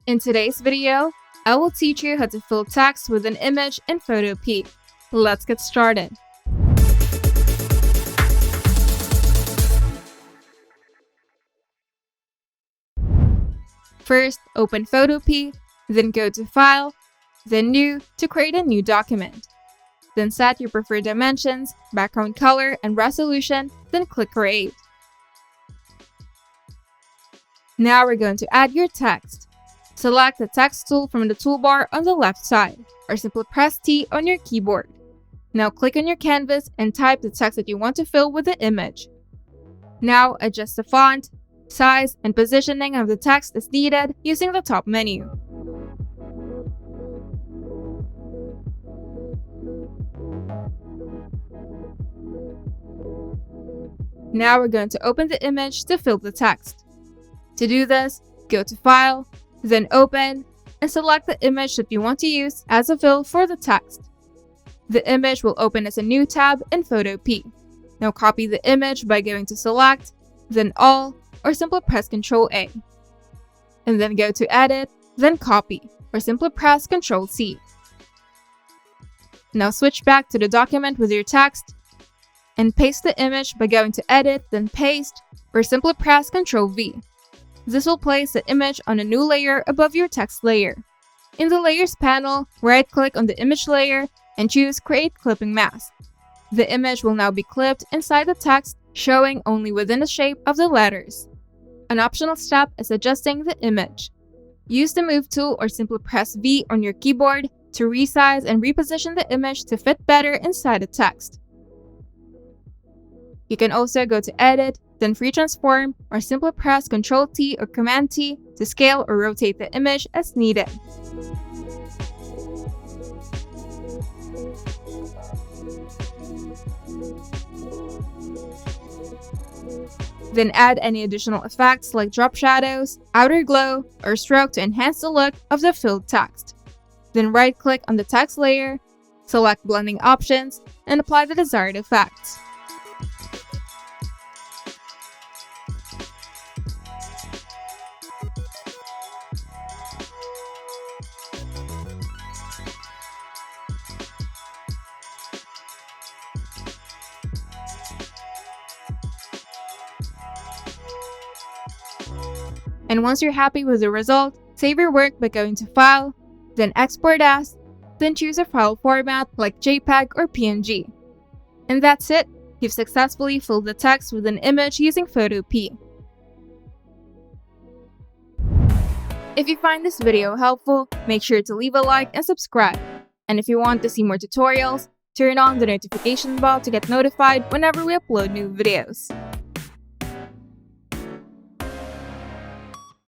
In today's video, I will teach you how to fill text with an image in Photopea. Let's get started. First, open Photopea, then go to File, then New to create a new document. Then set your preferred dimensions, background color, and resolution, then click Create. Now we're going to add your text. Select the text tool from the toolbar on the left side, or simply press T on your keyboard. Now click on your canvas and type the text that you want to fill with the image. Now adjust the font, size, and positioning of the text as needed using the top menu. Now we're going to open the image to fill the text. To do this, go to File, then Open, and select the image that you want to use as a fill for the text. The image will open as a new tab in Photopea. Now copy the image by going to Select, then All, or simply press Ctrl A. And then go to Edit, then Copy, or simply press Ctrl C. Now switch back to the document with your text, and paste the image by going to Edit, then Paste, or simply press Ctrl V. This will place the image on a new layer above your text layer. In the Layers panel, right-click on the image layer and choose Create Clipping Mask. The image will now be clipped inside the text, showing only within the shape of the letters. An optional step is adjusting the image. Use the Move tool or simply press V on your keyboard to resize and reposition the image to fit better inside the text. You can also go to Edit, then Free Transform, or simply press Ctrl T or Command T to scale or rotate the image as needed. Then add any additional effects like drop shadows, outer glow, or stroke to enhance the look of the filled text. Then right-click on the text layer, select blending options, and apply the desired effects. And once you're happy with the result, save your work by going to File, then Export As, then choose a file format like JPEG or PNG. And that's it! You've successfully filled the text with an image using Photopea. If you find this video helpful, make sure to leave a like and subscribe. And if you want to see more tutorials, turn on the notification bell to get notified whenever we upload new videos.